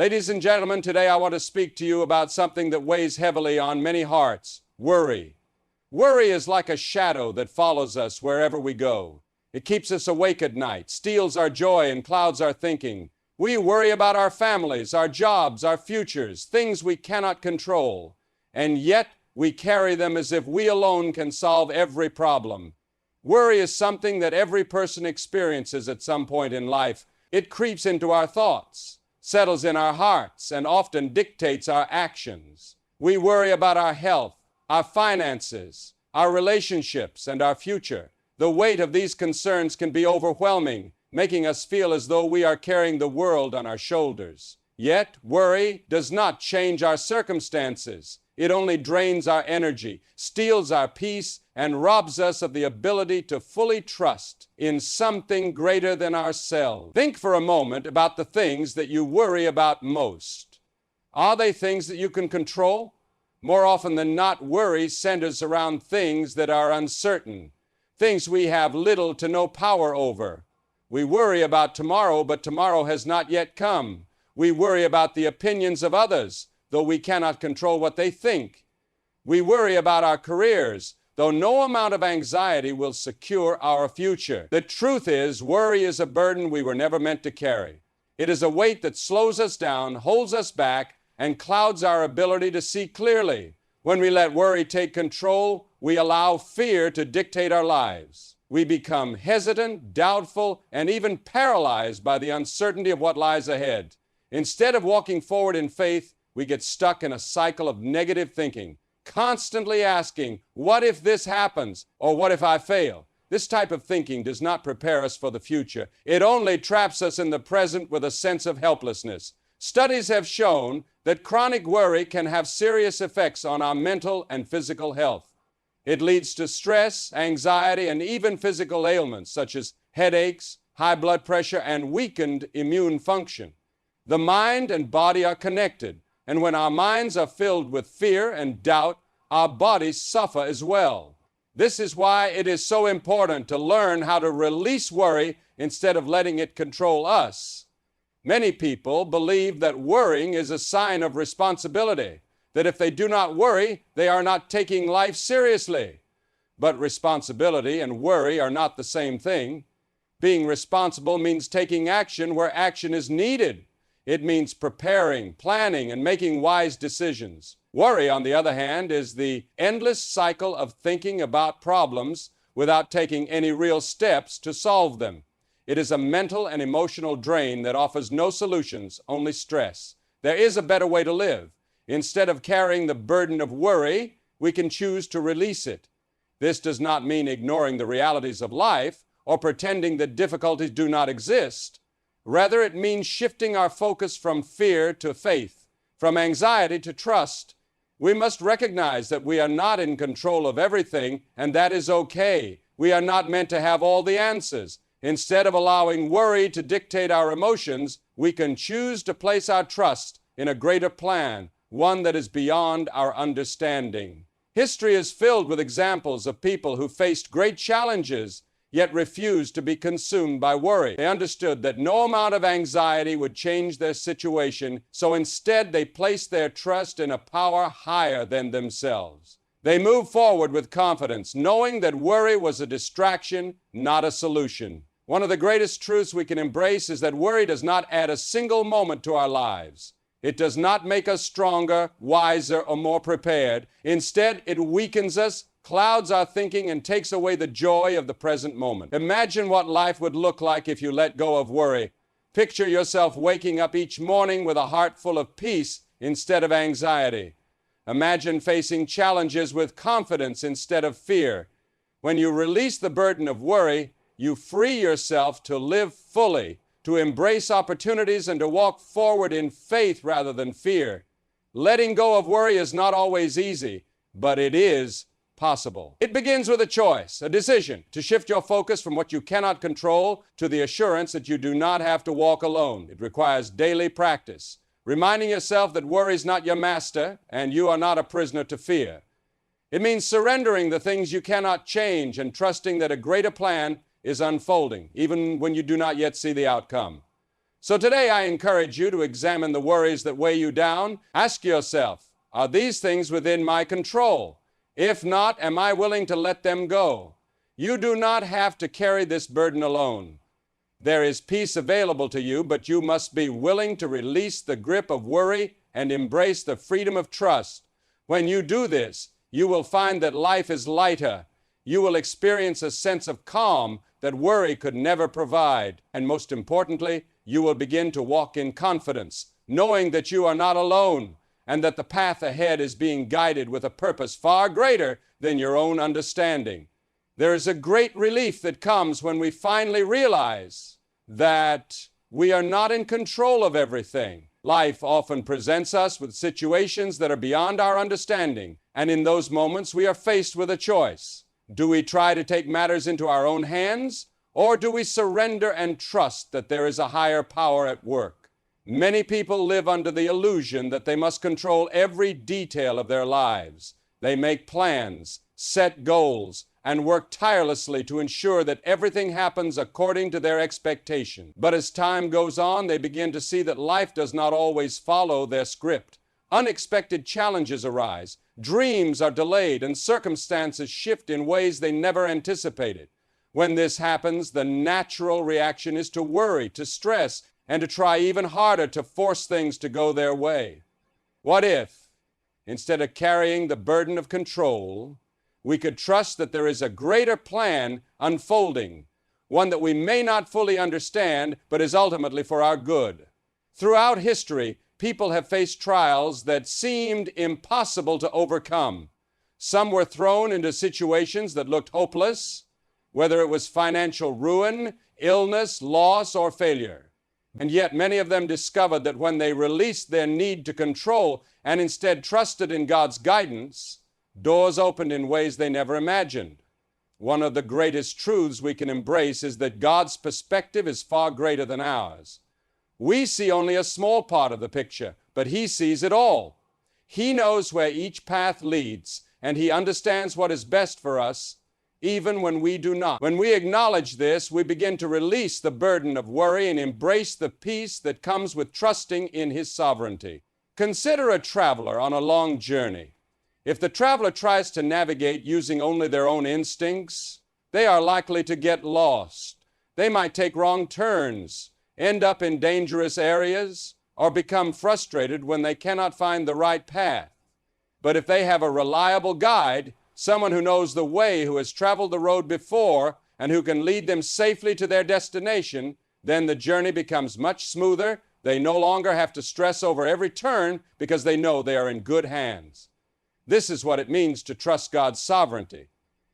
Ladies and gentlemen, today I want to speak to you about something that weighs heavily on many hearts: worry. Worry is like a shadow that follows us wherever we go. It keeps us awake at night, steals our joy, and clouds our thinking. We worry about our families, our jobs, our futures, things we cannot control. And yet, we carry them as if we alone can solve every problem. Worry is something that every person experiences at some point in life. It creeps into our thoughts, settles in our hearts, and often dictates our actions. We worry about our health, our finances, our relationships, and our future. The weight of these concerns can be overwhelming, making us feel as though we are carrying the world on our shoulders. Yet, worry does not change our circumstances. It only drains our energy, steals our peace, and robs us of the ability to fully trust in something greater than ourselves. Think for a moment about the things that you worry about most. Are they things that you can control? More often than not, worry centers around things that are uncertain, things we have little to no power over. We worry about tomorrow, but tomorrow has not yet come. We worry about the opinions of others, though we cannot control what they think. We worry about our careers, though no amount of anxiety will secure our future. The truth is, worry is a burden we were never meant to carry. It is a weight that slows us down, holds us back, and clouds our ability to see clearly. When we let worry take control, we allow fear to dictate our lives. We become hesitant, doubtful, and even paralyzed by the uncertainty of what lies ahead. Instead of walking forward in faith, we get stuck in a cycle of negative thinking, constantly asking, what if this happens? Or what if I fail? This type of thinking does not prepare us for the future. It only traps us in the present with a sense of helplessness. Studies have shown that chronic worry can have serious effects on our mental and physical health. It leads to stress, anxiety, and even physical ailments such as headaches, high blood pressure, and weakened immune function. The mind and body are connected, and when our minds are filled with fear and doubt, our bodies suffer as well. This is why it is so important to learn how to release worry instead of letting it control us. Many people believe that worrying is a sign of responsibility, that if they do not worry, they are not taking life seriously. But responsibility and worry are not the same thing. Being responsible means taking action where action is needed. It means preparing, planning, and making wise decisions. Worry, on the other hand, is the endless cycle of thinking about problems without taking any real steps to solve them. It is a mental and emotional drain that offers no solutions, only stress. There is a better way to live. Instead of carrying the burden of worry, we can choose to release it. This does not mean ignoring the realities of life or pretending that difficulties do not exist. Rather, it means shifting our focus from fear to faith, from anxiety to trust. We must recognize that we are not in control of everything, and that is okay. We are not meant to have all the answers. Instead of allowing worry to dictate our emotions, we can choose to place our trust in a greater plan, one that is beyond our understanding. History is filled with examples of people who faced great challenges, yet refused to be consumed by worry. They understood that no amount of anxiety would change their situation, so instead they placed their trust in a power higher than themselves. They moved forward with confidence, knowing that worry was a distraction, not a solution. One of the greatest truths we can embrace is that worry does not add a single moment to our lives. It does not make us stronger, wiser, or more prepared. Instead, it weakens us, clouds our thinking, and takes away the joy of the present moment. Imagine what life would look like if you let go of worry. Picture yourself waking up each morning with a heart full of peace instead of anxiety. Imagine facing challenges with confidence instead of fear. When you release the burden of worry, you free yourself to live fully, to embrace opportunities, and to walk forward in faith rather than fear. Letting go of worry is not always easy, but it is possible. It begins with a choice, a decision to shift your focus from what you cannot control to the assurance that you do not have to walk alone. It requires daily practice, reminding yourself that worry is not your master and you are not a prisoner to fear. It means surrendering the things you cannot change and trusting that a greater plan is unfolding, even when you do not yet see the outcome. So today I encourage you to examine the worries that weigh you down. Ask yourself, are these things within my control? If not, am I willing to let them go? You do not have to carry this burden alone. There is peace available to you, but you must be willing to release the grip of worry and embrace the freedom of trust. When you do this, you will find that life is lighter. You will experience a sense of calm that worry could never provide. And most importantly, you will begin to walk in confidence, knowing that you are not alone and that the path ahead is being guided with a purpose far greater than your own understanding. There is a great relief that comes when we finally realize that we are not in control of everything. Life often presents us with situations that are beyond our understanding, and in those moments we are faced with a choice. Do we try to take matters into our own hands, or do we surrender and trust that there is a higher power at work? Many people live under the illusion that they must control every detail of their lives. They make plans, set goals, and work tirelessly to ensure that everything happens according to their expectation. But as time goes on, they begin to see that life does not always follow their script. Unexpected challenges arise, dreams are delayed, and circumstances shift in ways they never anticipated. When this happens, the natural reaction is to worry, to stress, and to try even harder to force things to go their way. What if, instead of carrying the burden of control, we could trust that there is a greater plan unfolding, one that we may not fully understand, but is ultimately for our good? Throughout history, people have faced trials that seemed impossible to overcome. Some were thrown into situations that looked hopeless, whether it was financial ruin, illness, loss, or failure. And yet many of them discovered that when they released their need to control and instead trusted in God's guidance, doors opened in ways they never imagined. One of the greatest truths we can embrace is that God's perspective is far greater than ours. We see only a small part of the picture, but He sees it all. He knows where each path leads, and He understands what is best for us, even when we do not. When we acknowledge this, we begin to release the burden of worry and embrace the peace that comes with trusting in His sovereignty. Consider a traveler on a long journey. If the traveler tries to navigate using only their own instincts, they are likely to get lost. They might take wrong turns, end up in dangerous areas, or become frustrated when they cannot find the right path. But if they have a reliable guide, someone who knows the way, who has traveled the road before, and who can lead them safely to their destination, then the journey becomes much smoother. They no longer have to stress over every turn because they know they are in good hands. This is what it means to trust God's sovereignty.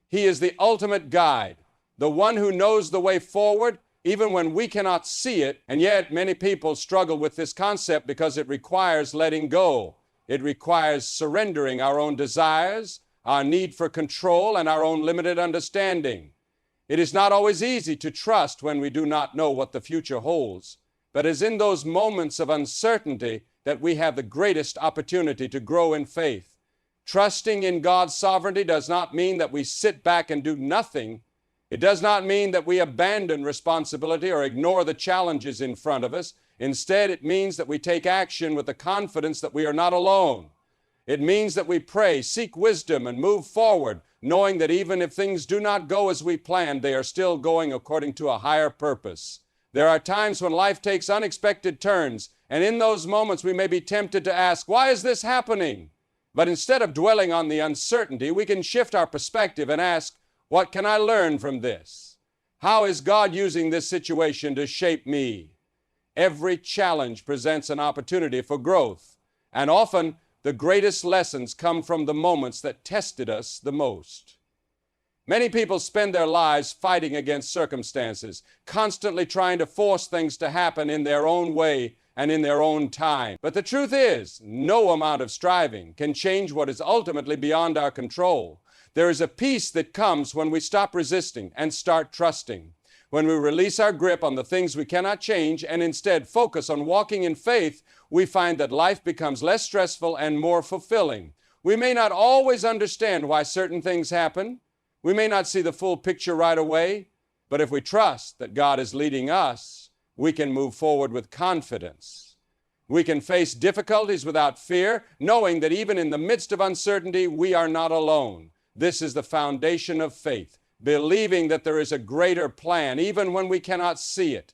He is the ultimate guide, the one who knows the way forward even when we cannot see it, and yet many people struggle with this concept because it requires letting go. It requires surrendering our own desires, our need for control, and our own limited understanding. It is not always easy to trust when we do not know what the future holds, but it is in those moments of uncertainty that we have the greatest opportunity to grow in faith. Trusting in God's sovereignty does not mean that we sit back and do nothing. It does not mean that we abandon responsibility or ignore the challenges in front of us. Instead, it means that we take action with the confidence that we are not alone. It means that we pray, seek wisdom, and move forward, knowing that even if things do not go as we planned, they are still going according to a higher purpose. There are times when life takes unexpected turns, and in those moments we may be tempted to ask, why is this happening? But instead of dwelling on the uncertainty, we can shift our perspective and ask, what can I learn from this? How is God using this situation to shape me? Every challenge presents an opportunity for growth, and often the greatest lessons come from the moments that tested us the most. Many people spend their lives fighting against circumstances, constantly trying to force things to happen in their own way and in their own time. But the truth is, no amount of striving can change what is ultimately beyond our control. There is a peace that comes when we stop resisting and start trusting. When we release our grip on the things we cannot change and instead focus on walking in faith, we find that life becomes less stressful and more fulfilling. We may not always understand why certain things happen. We may not see the full picture right away, but if we trust that God is leading us, we can move forward with confidence. We can face difficulties without fear, knowing that even in the midst of uncertainty, we are not alone. This is the foundation of faith, believing that there is a greater plan, even when we cannot see it.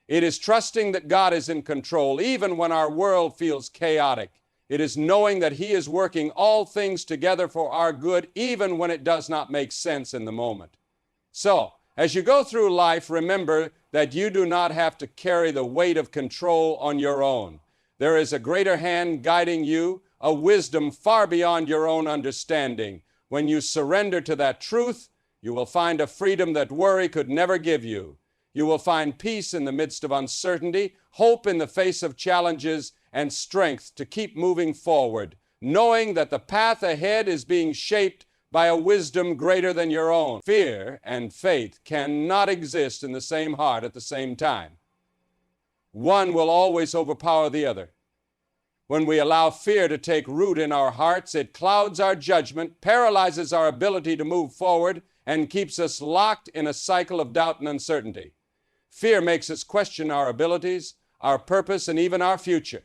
It is trusting that God is in control, even when our world feels chaotic. It is knowing that He is working all things together for our good, even when it does not make sense in the moment. So, as you go through life, remember that you do not have to carry the weight of control on your own. There is a greater hand guiding you, a wisdom far beyond your own understanding. When you surrender to that truth, you will find a freedom that worry could never give you. You will find peace in the midst of uncertainty, hope in the face of challenges, and strength to keep moving forward, knowing that the path ahead is being shaped by a wisdom greater than your own. Fear and faith cannot exist in the same heart at the same time. One will always overpower the other. When we allow fear to take root in our hearts, it clouds our judgment, paralyzes our ability to move forward, and keeps us locked in a cycle of doubt and uncertainty. Fear makes us question our abilities, our purpose, and even our future.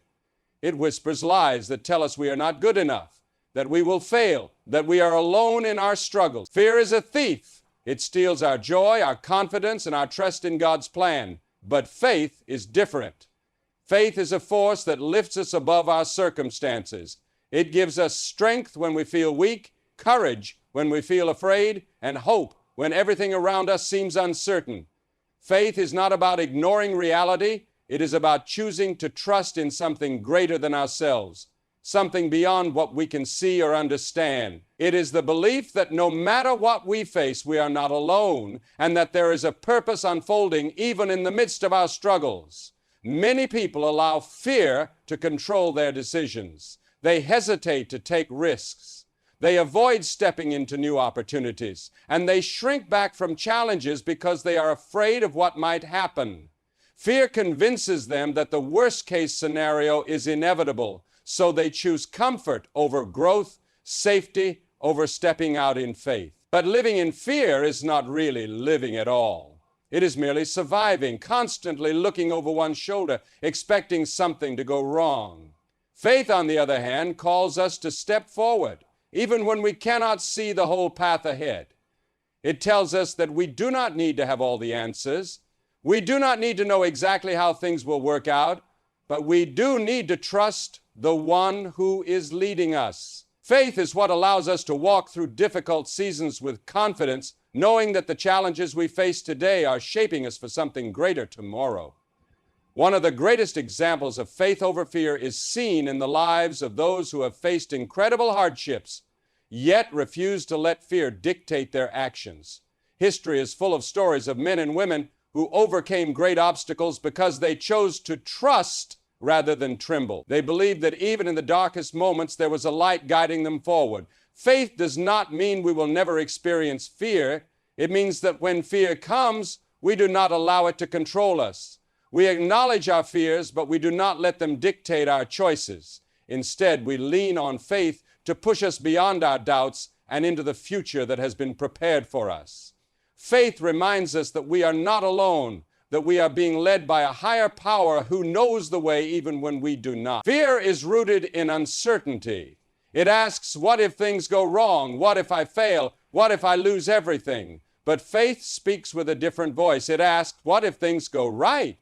It whispers lies that tell us we are not good enough, that we will fail, that we are alone in our struggles. Fear is a thief. It steals our joy, our confidence, and our trust in God's plan. But faith is different. Faith is a force that lifts us above our circumstances. It gives us strength when we feel weak, courage when we feel afraid, and hope when everything around us seems uncertain. Faith is not about ignoring reality. It is about choosing to trust in something greater than ourselves, something beyond what we can see or understand. It is the belief that no matter what we face, we are not alone, and that there is a purpose unfolding even in the midst of our struggles. Many people allow fear to control their decisions. They hesitate to take risks. They avoid stepping into new opportunities, and they shrink back from challenges because they are afraid of what might happen. Fear convinces them that the worst-case scenario is inevitable, so they choose comfort over growth, safety over stepping out in faith. But living in fear is not really living at all. It is merely surviving, constantly looking over one's shoulder, expecting something to go wrong. Faith, on the other hand, calls us to step forward, even when we cannot see the whole path ahead. It tells us that we do not need to have all the answers. We do not need to know exactly how things will work out, but we do need to trust the one who is leading us. Faith is what allows us to walk through difficult seasons with confidence, knowing that the challenges we face today are shaping us for something greater tomorrow. One of the greatest examples of faith over fear is seen in the lives of those who have faced incredible hardships, yet refuse to let fear dictate their actions. History is full of stories of men and women who overcame great obstacles because they chose to trust rather than tremble. They believed that even in the darkest moments there was a light guiding them forward. Faith does not mean we will never experience fear. It means that when fear comes, we do not allow it to control us. We acknowledge our fears, but we do not let them dictate our choices. Instead, we lean on faith to push us beyond our doubts and into the future that has been prepared for us. Faith reminds us that we are not alone, that we are being led by a higher power who knows the way even when we do not. Fear is rooted in uncertainty. It asks, what if things go wrong? What if I fail? What if I lose everything? But faith speaks with a different voice. It asks, what if things go right?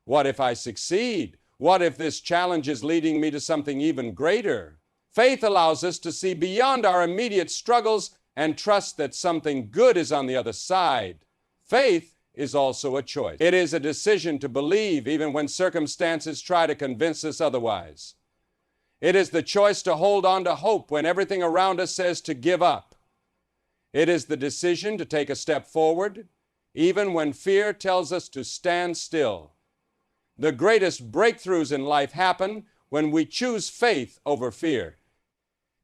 What if I succeed? What if this challenge is leading me to something even greater? Faith allows us to see beyond our immediate struggles and trust that something good is on the other side. Faith is also a choice. It is a decision to believe even when circumstances try to convince us otherwise. It is the choice to hold on to hope when everything around us says to give up. It is the decision to take a step forward, even when fear tells us to stand still. The greatest breakthroughs in life happen when we choose faith over fear.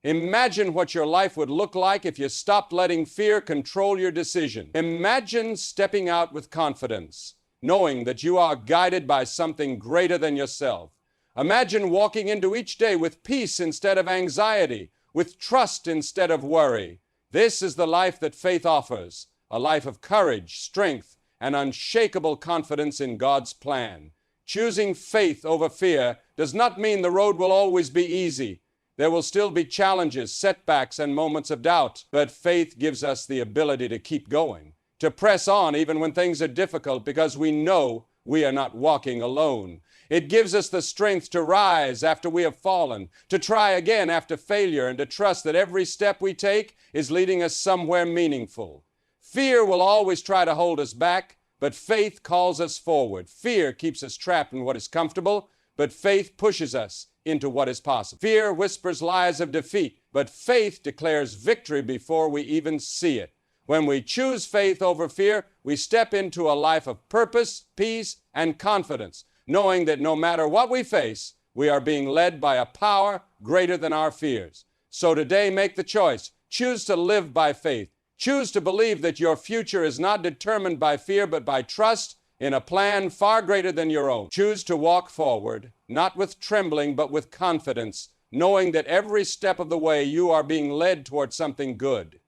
Imagine what your life would look like if you stopped letting fear control your decision. Imagine stepping out with confidence, knowing that you are guided by something greater than yourself. Imagine walking into each day with peace instead of anxiety, with trust instead of worry. This is the life that faith offers, a life of courage, strength, and unshakable confidence in God's plan. Choosing faith over fear does not mean the road will always be easy. There will still be challenges, setbacks, and moments of doubt, but faith gives us the ability to keep going, to press on even when things are difficult because we know we are not walking alone. It gives us the strength to rise after we have fallen, to try again after failure, and to trust that every step we take is leading us somewhere meaningful. Fear will always try to hold us back, but faith calls us forward. Fear keeps us trapped in what is comfortable, but faith pushes us into what is possible. Fear whispers lies of defeat, but faith declares victory before we even see it. When we choose faith over fear, we step into a life of purpose, peace, and confidence, knowing that no matter what we face, we are being led by a power greater than our fears. So today, make the choice. Choose to live by faith. Choose to believe that your future is not determined by fear, but by trust in a plan far greater than your own. Choose to walk forward, not with trembling, but with confidence, knowing that every step of the way you are being led toward something good.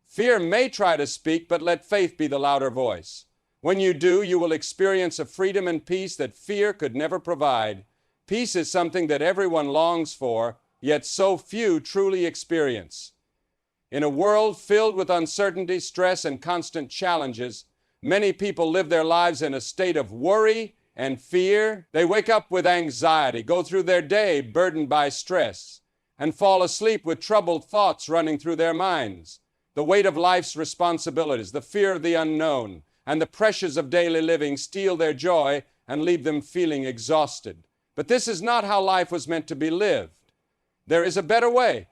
Fear may try to speak, but let faith be the louder voice. When you do, you will experience a freedom and peace that fear could never provide. Peace is something that everyone longs for, yet so few truly experience. In a world filled with uncertainty, stress, and constant challenges, many people live their lives in a state of worry and fear. They wake up with anxiety, go through their day burdened by stress, and fall asleep with troubled thoughts running through their minds. The weight of life's responsibilities, the fear of the unknown, and the pressures of daily living steal their joy and leave them feeling exhausted. But this is not how life was meant to be lived. There is a better way,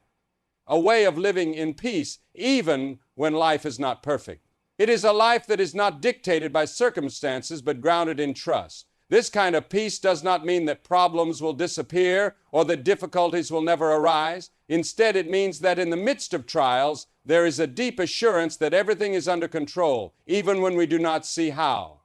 a way of living in peace, even when life is not perfect. It is a life that is not dictated by circumstances, but grounded in trust. This kind of peace does not mean that problems will disappear or that difficulties will never arise. Instead, it means that in the midst of trials, there is a deep assurance that everything is under control, even when we do not see how.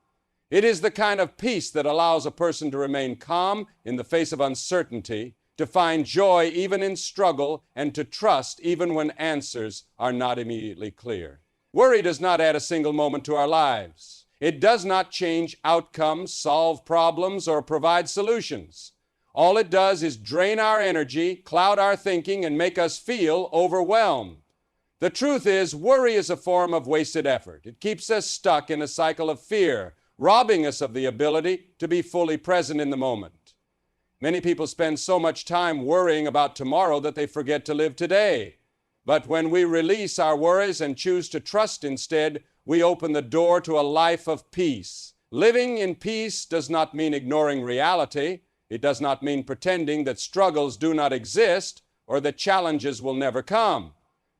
It is the kind of peace that allows a person to remain calm in the face of uncertainty, to find joy even in struggle, and to trust even when answers are not immediately clear. Worry does not add a single moment to our lives. It does not change outcomes, solve problems, or provide solutions. All it does is drain our energy, cloud our thinking, and make us feel overwhelmed. The truth is, worry is a form of wasted effort. It keeps us stuck in a cycle of fear, robbing us of the ability to be fully present in the moment. Many people spend so much time worrying about tomorrow that they forget to live today. But when we release our worries and choose to trust instead, we open the door to a life of peace. Living in peace does not mean ignoring reality. It does not mean pretending that struggles do not exist or that challenges will never come.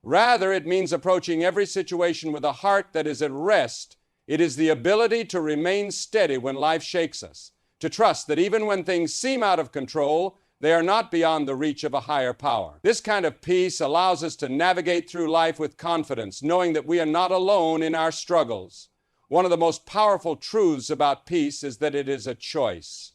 Rather, it means approaching every situation with a heart that is at rest. It is the ability to remain steady when life shakes us, to trust that even when things seem out of control, they are not beyond the reach of a higher power. This kind of peace allows us to navigate through life with confidence, knowing that we are not alone in our struggles. One of the most powerful truths about peace is that it is a choice.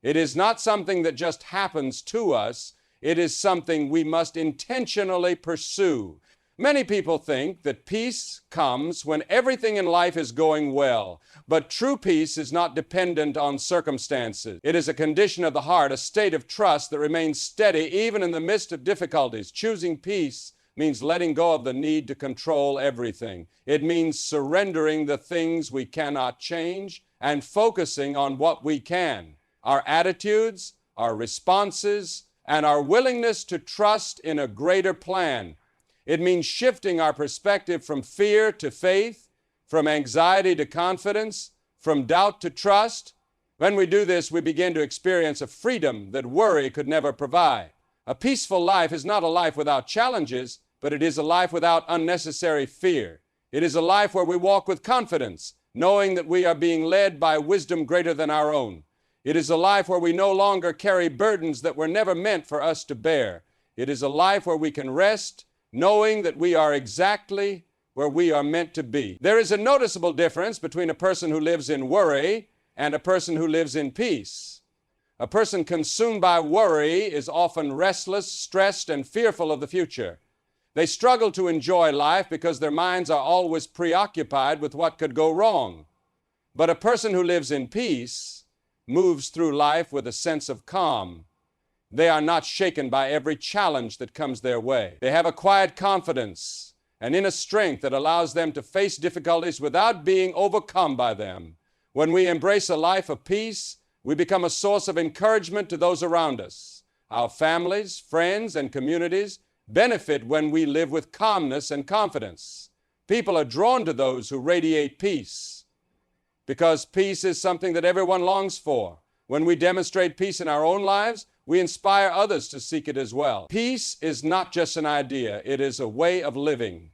It is not something that just happens to us. It is something we must intentionally pursue. Many people think that peace comes when everything in life is going well, but true peace is not dependent on circumstances. It is a condition of the heart, a state of trust that remains steady even in the midst of difficulties. Choosing peace means letting go of the need to control everything. It means surrendering the things we cannot change and focusing on what we can. Our attitudes, our responses, and our willingness to trust in a greater plan. It means shifting our perspective from fear to faith, from anxiety to confidence, from doubt to trust. When we do this, we begin to experience a freedom that worry could never provide. A peaceful life is not a life without challenges, but it is a life without unnecessary fear. It is a life where we walk with confidence, knowing that we are being led by wisdom greater than our own. It is a life where we no longer carry burdens that were never meant for us to bear. It is a life where we can rest, knowing that we are exactly where we are meant to be. There is a noticeable difference between a person who lives in worry and a person who lives in peace. A person consumed by worry is often restless, stressed, and fearful of the future. They struggle to enjoy life because their minds are always preoccupied with what could go wrong. But a person who lives in peace moves through life with a sense of calm. They are not shaken by every challenge that comes their way. They have a quiet confidence and inner strength that allows them to face difficulties without being overcome by them. When we embrace a life of peace, we become a source of encouragement to those around us. Our families, friends, and communities benefit when we live with calmness and confidence. People are drawn to those who radiate peace because peace is something that everyone longs for. When we demonstrate peace in our own lives, we inspire others to seek it as well. Peace is not just an idea, it is a way of living.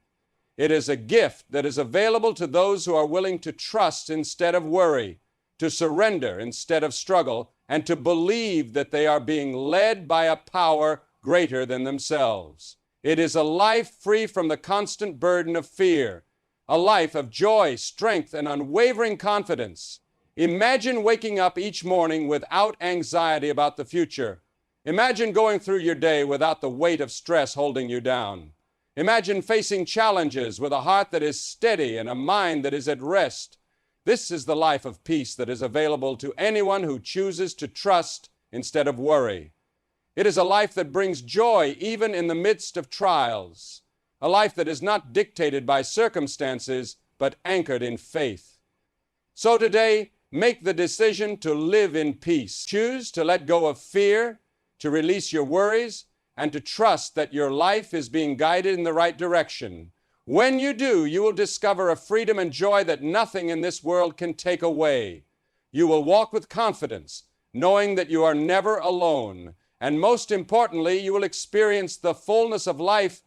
It is a gift that is available to those who are willing to trust instead of worry, to surrender instead of struggle, and to believe that they are being led by a power greater than themselves. It is a life free from the constant burden of fear, a life of joy, strength, and unwavering confidence. Imagine waking up each morning without anxiety about the future. Imagine going through your day without the weight of stress holding you down. Imagine facing challenges with a heart that is steady and a mind that is at rest. This is the life of peace that is available to anyone who chooses to trust instead of worry. It is a life that brings joy even in the midst of trials, a life that is not dictated by circumstances but anchored in faith. So today, make the decision to live in peace. Choose to let go of fear, to release your worries, and to trust that your life is being guided in the right direction. When you do, you will discover a freedom and joy that nothing in this world can take away. You will walk with confidence, knowing that you are never alone. And most importantly, you will experience the fullness of life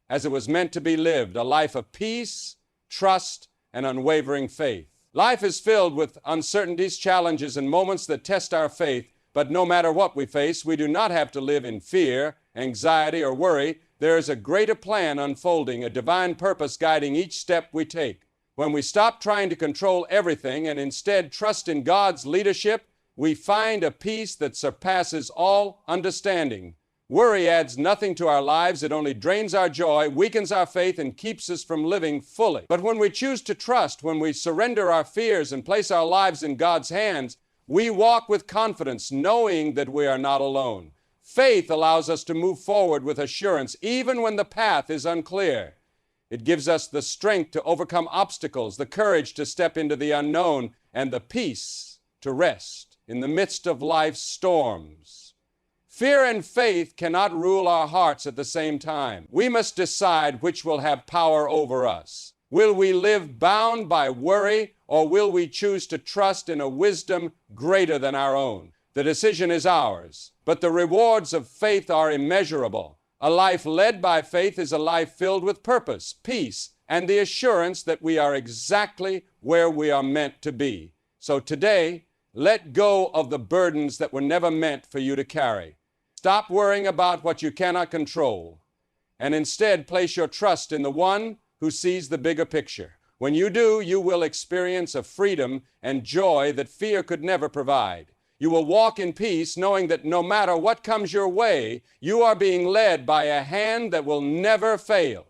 as it was meant to be lived, a life of peace, trust, and unwavering faith. Life is filled with uncertainties, challenges, and moments that test our faith. But no matter what we face, we do not have to live in fear, anxiety, or worry. There is a greater plan unfolding, a divine purpose guiding each step we take. When we stop trying to control everything and instead trust in God's leadership, we find a peace that surpasses all understanding. Worry adds nothing to our lives. It only drains our joy, weakens our faith, and keeps us from living fully. But when we choose to trust, when we surrender our fears and place our lives in God's hands, we walk with confidence, knowing that we are not alone. Faith allows us to move forward with assurance, even when the path is unclear. It gives us the strength to overcome obstacles, the courage to step into the unknown, and the peace to rest in the midst of life's storms. Fear and faith cannot rule our hearts at the same time. We must decide which will have power over us. Will we live bound by worry, or will we choose to trust in a wisdom greater than our own? The decision is ours, but the rewards of faith are immeasurable. A life led by faith is a life filled with purpose, peace, and the assurance that we are exactly where we are meant to be. So today, let go of the burdens that were never meant for you to carry. Stop worrying about what you cannot control, and instead place your trust in the one who sees the bigger picture. When you do, you will experience a freedom and joy that fear could never provide. You will walk in peace, knowing that no matter what comes your way, you are being led by a hand that will never fail.